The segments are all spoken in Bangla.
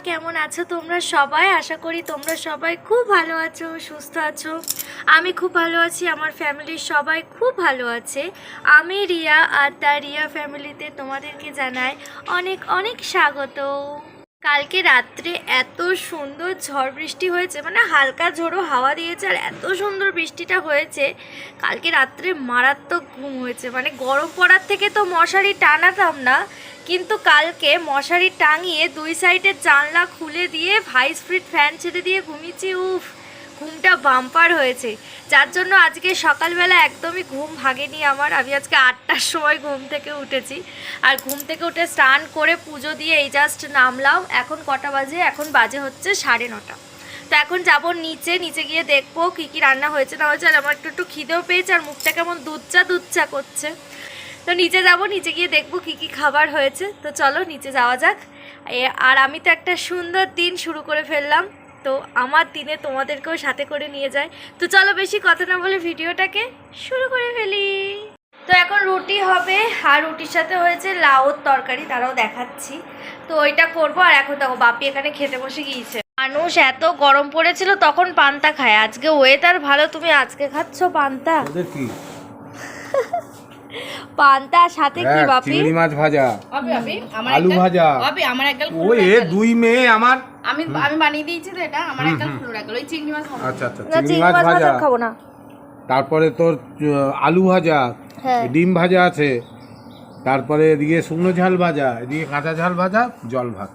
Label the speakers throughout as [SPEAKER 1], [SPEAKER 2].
[SPEAKER 1] কেমন আছো তোমরা সবাই? আশা করি তোমরা সবাই খুব ভালো আছো, সুস্থ আছো। আমি খুব ভালো আছি, আমার ফ্যামিলির সবাই খুব ভালো আছে। আমি রিয়া, আর তার রিয়া ফ্যামিলিতে তোমাদেরকে জানাই অনেক অনেক স্বাগত। কালকে রাত্রে এত সুন্দর ঝড় বৃষ্টি হয়েছে, মানে হালকা ঝোড়ো হাওয়া দিয়েছে, আর এত সুন্দর বৃষ্টিটা হয়েছে। কালকে রাত্রে মারাত্মক ঘুম হয়েছে, মানে গরম পড়ার থেকে তো মশারি টানাতাম না, কিন্তু কালকে মশারি টাঙিয়ে দুই সাইডের জানলা খুলে দিয়ে ভাইস স্পিড ফ্যান ছেড়ে দিয়ে ঘুমিয়েছি। উফ, ঘুমটা বাম্পার হয়েছে, যার জন্য আজকে সকালবেলা একদমই ঘুম ভাগেনি আমার। আমি আজকে 8টার সময় ঘুম থেকে উঠেছি, আর ঘুম থেকে উঠে স্নান করে পুজো দিয়ে এই জাস্ট নামলাম। এখন কটা বাজে? এখন বাজে হচ্ছে 9:30। তো এখন যাব নিচে গিয়ে দেখবো কী কী রান্না হয়েছে না হয়েছে। আর আমার একটু খিদেও পেয়েছে, আর মুখটা কেমন দুধচা করছে। তো নিচে যাব, নিচে গিয়ে দেখবো কী কী খাবার হয়েছে। তো চলো নিচে যাওয়া যাক। আর আমি তো একটা সুন্দর দিন শুরু করে ফেললাম, তো আমার দিনে তোমাদেরকেও সাথে করে নিয়ে যায়। তো চলো বেশি কথা না বলে ভিডিওটাকে শুরু করে ফেলি। তো এখন রুটি হবে, আর রুটির সাথে হয়েছে লাউর তরকারি, তারাও দেখাচ্ছি। তো ওইটা করবো। আর এখন দেখো বাপি এখানে খেতে বসে গিয়েছে। মানুষ এত গরম পড়েছিল তখন পান্তা খায়, আজকে ওয়েদার ভালো, তুমি আজকে খাচ্ছ পান্তা? পান্তা সাথে কি বাপি?
[SPEAKER 2] চিংড়ি মাছ ভাজা, আলু ভাজা।
[SPEAKER 3] আমার একগাল
[SPEAKER 2] ওই দুই মেয়ে আমার,
[SPEAKER 3] আমি বানিয়ে দিয়েছি তো এটা, আমার একগাল খুলে রাখলো ওই চিংড়ি মাছ।
[SPEAKER 2] আচ্ছা, চিংড়ি মাছ ভাজা
[SPEAKER 1] খাবো না।
[SPEAKER 2] তারপরে তোর আলু ভাজা,
[SPEAKER 1] হ্যাঁ,
[SPEAKER 2] ডিম ভাজা আছে, তারপরে এদিকে শুকনো ঝাল ভাজা, এদিকে কাঁচা ঝাল ভাজা, জল ভাত।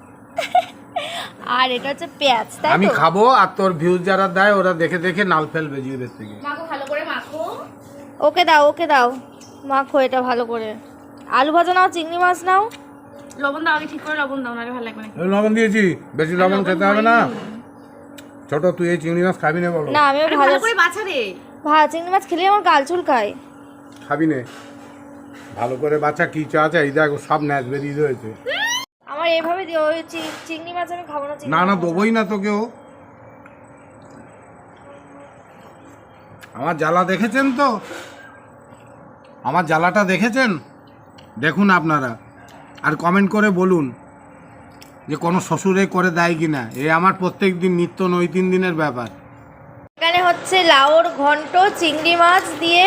[SPEAKER 1] আর এটা হচ্ছে পেঁয়াজ, তাই তো?
[SPEAKER 2] আমি খাবো, আর তোর ভিউজ যারা দেয় ওরা দেখে দেখে নাল ফেলবে জিভের থেকে।
[SPEAKER 3] মাখো ভালো করে মাখো।
[SPEAKER 1] ওকে দাও মাখো এটা ভালো করে। আলু ভাজা নাও, চিংড়ি মাছ নাও।
[SPEAKER 3] লবণ দাও, আগে ঠিক করে লবণ দাও, নাহলে ভালো লাগবে না।
[SPEAKER 2] লবণ দিয়েছি, বেশি লবণ খেতে হবে না। ছোট তুই এই চিংড়ি মাছ খাবি না? বলো
[SPEAKER 1] না, আমি
[SPEAKER 3] ভালো করে বাছা রে।
[SPEAKER 1] চিংড়ি মাছ খেলে আমার গাল চুলকায়।
[SPEAKER 2] খাবি না? ভালো করে বাছা, কি চা আছে এই দেখো, সব ন্যাচ বেরিয়ে রয়েছে।
[SPEAKER 1] আমার এইভাবে দিও, ওই চিংড়ি মাছ আমি খাবো না।
[SPEAKER 2] না দেবোই না তোকেও। আমার জ্বালা দেখেছেন তো? আমার জ্বালাটা দেখেছেন? দেখুন আপনারা, আর কমেন্ট করে বলুন যে কোনো শ্বশুরে করে দেয় কিনা। এ আমার প্রত্যেক দিন নিত্য নৈতিন দিনের ব্যাপার।
[SPEAKER 1] এখানে হচ্ছে লাউর ঘন্ট চিংড়ি মাছ দিয়ে,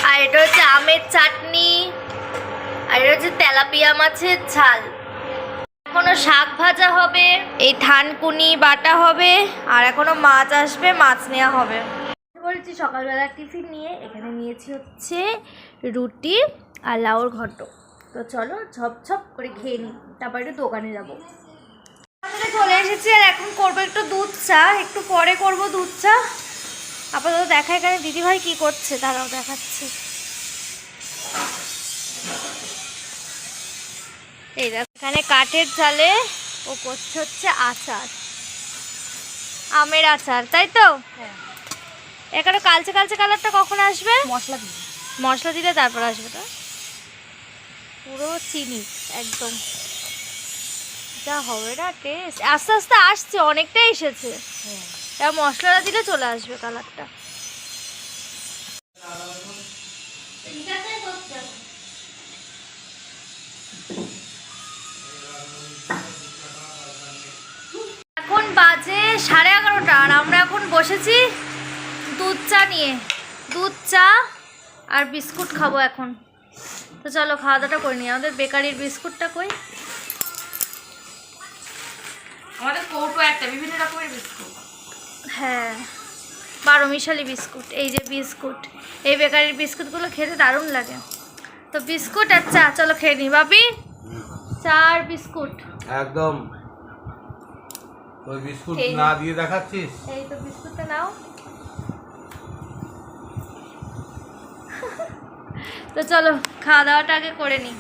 [SPEAKER 1] আর এটা হচ্ছে আমের চাটনি, আর এটা হচ্ছে তেলাপিয়া মাছের ঝাল। এখনো শাক ভাজা হবে, এই থানকুনি বাটা হবে, আর এখনো মাছ আসবে, মাছ নেওয়া হবে। বলছি সকালবেলা টিফিন নিয়ে এখানে নিয়েছি হচ্ছে রুটি আর লাউর ঘন্ট। তো চলো ঝপঝপ করে খেয়ে নিই, তারপর একটু দোকানে যাবো। আমরা চলে এসেছি, আর এখন করবো একটু দুধ চা, একটু পরে করবো দুধ চা। আপাতত দেখা এখানে দিদিভাই কি করছে, তারাও দেখাচ্ছে। এই দেখো এখানে কাঠের জালে ও করছে হচ্ছে আচার, আমের আচার, তাই তো?
[SPEAKER 3] হ্যাঁ।
[SPEAKER 1] এখানে কালচে কালারটা কখন আসবে? মশলা দিলে তারপর আসবে। তো পুরো চিনি একদম, যা হবে না টেস্ট। আস্তে আস্তে আসছে, অনেকটাই এসেছে। এবার মশলাটা দিলে চলে আসবে কালারটা। এখন বাজে 11:30, আর আমরা এখন বসেছি দুধ চা নিয়ে। দুধ চা আর বিস্কুট খাবো এখন। তো চলো খাওয়া দাওয়াটা করে নিই। আমাদের বেকারির বিস্কুটটা কই?
[SPEAKER 3] আমাদের কৌটো একটা, বিভিন্ন রকমের বিস্কুট।
[SPEAKER 1] হ্যাঁ, 12 মিশালি বিস্কুট। এই যে বিস্কুট, এই বেকারির বিস্কুটগুলো খেতে দারুণ লাগে। তো বিস্কুট আর চা, চলো খেয়ে নিই। বাপি, চা আর বিস্কুট
[SPEAKER 2] একদম। তোর বিস্কুট না দিয়ে দেখাচ্ছিস?
[SPEAKER 1] এই তো বিস্কুটটা নাও। তো চলো খাওয়া দাওয়াটা আগে করে নিই।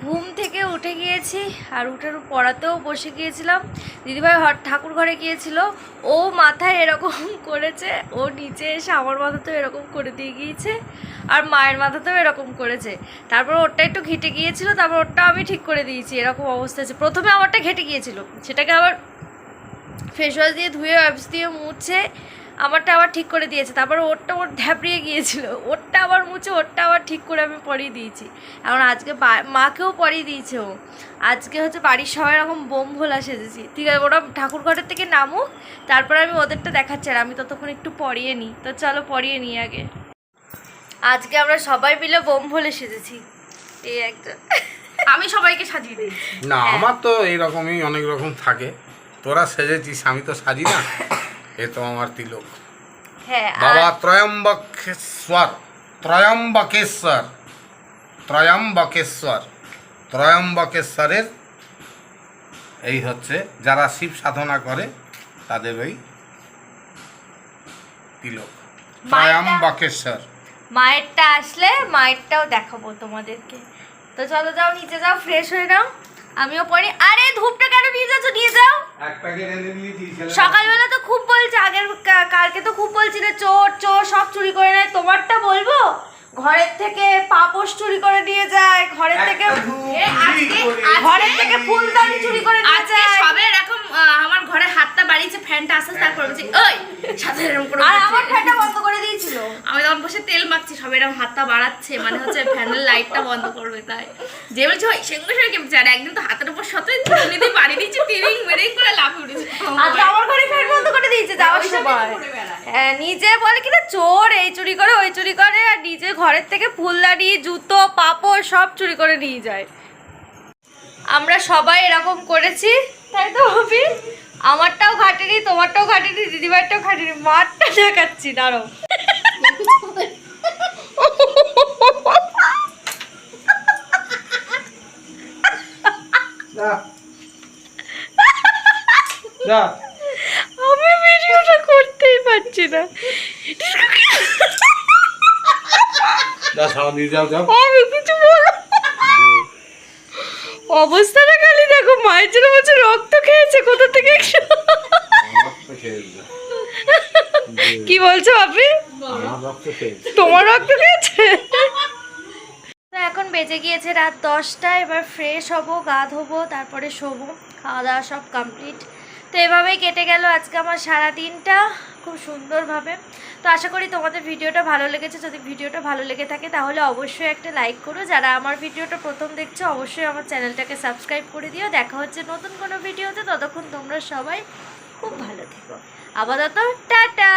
[SPEAKER 1] ঘুম থেকে উঠে গিয়েছি, আর উঠের পড়াতেও বসে গিয়েছিলাম। দিদিভাই ঠাকুর ঘরে গিয়েছিল, ও মাথায় এরকম করেছে, ও নিচে এসে আমার মাথাতেও এরকম করে দিয়ে গিয়েছে, আর মায়ের মাথাতেও এরকম করেছে। তারপর ওরটা একটু ঘেটে গিয়েছিল, তারপর ওরটা আমি ঠিক করে দিয়েছি। এরকম অবস্থা আছে। প্রথমে আমারটা ঘেটে গিয়েছিল, সেটাকে আবার ফেস ওয়াশ দিয়ে ধুয়ে ওয়াইপস দিয়ে মুছে আমারটা আবার ঠিক করে দিয়েছে, তারপর ওরটা ওর ঢ্যাপড়িয়ে গিয়েছিল, ওরটা আবার মুছে ওরটা আবার ঠিক করে আমি পরিয়ে দিয়েছি। এখন আজকে মাকেও পরিয়ে দিয়েছে ও। আজকে হচ্ছে বাড়ির সবাই এরকম বোম ভোলা সেজেছি। ঠিক আছে, ওরা ঠাকুর ঘরের থেকে নামুক, তারপর আমি ওদেরটা দেখাচ্ছি, আর আমি ততক্ষণ একটু পরিয়ে নিই। তো চলো পরিয়ে নিই আগে। আজকে আমরা সবাই মিলে বোম ভোলে সেজেছি। এই একটা
[SPEAKER 3] আমি সবাইকে সাজিয়ে দিই।
[SPEAKER 2] না, আমার তো এইরকমই অনেক রকম থাকে। তোরা সেজেছিস, আমি তো সাজি না। এ তো আমার তিলক।
[SPEAKER 1] হ্যাঁ,
[SPEAKER 2] বাবা ত্রয়ম্বকেশ্বর, ত্রয়ম্বকেশ্বর, ত্রয়ম্বকেশ্বর, ত্রয়ম্বকেশ্বরের এই হচ্ছে যারা শিব সাধনা করে তাদের ওই তিলক ত্রয়ম্বকেশ্বর।
[SPEAKER 1] মায়েরটা আসলে মায়েরটাও দেখাবো তোমাদেরকে। তো চলো, যাও নিচে যাও, ফ্রেশ হয়ে নাও, আমিও পরে। আরে ধূপটা কেন নিয়ে যাচ্ছ? নিয়ে যাও।
[SPEAKER 2] এক প্যাকেট এনে দিয়েছি।
[SPEAKER 1] সকালবেলা তো খুব বলছে, কালকে তো খুব বলছিলে চোর চোর সব চুরি করে নেয়। তোমারটা বলবো, ঘরের থেকে পাপোশ চুরি করে নিয়ে যায়, ঘরের থেকে ফুলদানি চুরি করে নিয়ে
[SPEAKER 3] আজকে
[SPEAKER 1] যায়।
[SPEAKER 3] সবে এরকম আমার ঘরে হাতটা বাড়িয়েছে, ফ্যানটা আসছে, তারপর বলছি ওই সাথে এরকম করে
[SPEAKER 1] আর
[SPEAKER 3] বলছে।
[SPEAKER 1] আমার ফ্যানটা বন্ধ করে দিয়েছিল।
[SPEAKER 3] আমি তখন বসে তেল মাখছি, সবাই এরকম হাতটা বাড়াচ্ছে, মানে হচ্ছে ফ্যানের লাইটটা বন্ধ করবে তাই। যে বলছে ওই সেগুলো সঙ্গে কেমন, আর একদিন তো হাতের উপর শত ঝুলি দিয়ে বাড়ি দিচ্ছি, টিরিং মেরিং করে লাফিয়ে উঠেছে।
[SPEAKER 1] আজকে আমার ঘরে ফ্যান বন্ধ করে দিয়েছে যাওয়ার সময়। হ্যাঁ, নিজে বলে কিনা চোর এই চুরি করে ওই চুরি করে, আর নিজে ঘরের থেকে ফুলদানি জুতো পাপড় সব চুরি করে নিয়ে যায়। আমরা সবাই এরকম করেছি, তাই তো ভাবি? আমারটাও ঘাটেনি, তোমারটাও ঘাটেনি, দিদিভাইটাও ঘাটেনি, মারটা দেখাচ্ছি, দাঁড়ো। আমি ভিডিওটা করতেই পারছি না। আমি কিছু বলো, অবস্থাটা খালি দেখো, মায়ের জন্য বলছে রক্ত খেয়েছে কোথা থেকে। কি বলছো আপনি? তোমার রক্ত খেয়েছে? তো এখন বেজে গিয়েছে রাত 10টা। এবার ফ্রেশ হব, গা ধোবো, তারপরে শোবো। খাওয়া দাওয়া সব কমপ্লিট। তো এভাবেই কেটে গেল আজকে আমার সারাদিনটা খুব সুন্দরভাবে। তো আশা করি তোমাদের ভিডিওটা ভালো লেগেছে। যদি ভিডিওটা ভালো লেগে থাকে তাহলে অবশ্যই একটা লাইক করো। যারা আমার ভিডিওটা প্রথম দেখছো অবশ্যই আমার চ্যানেলটাকে সাবস্ক্রাইব করে দিও। দেখা হচ্ছে নতুন কোনো ভিডিওতে, ততক্ষণ তোমরা সবাই খুব ভালো থেকো। আপাতত টাটা।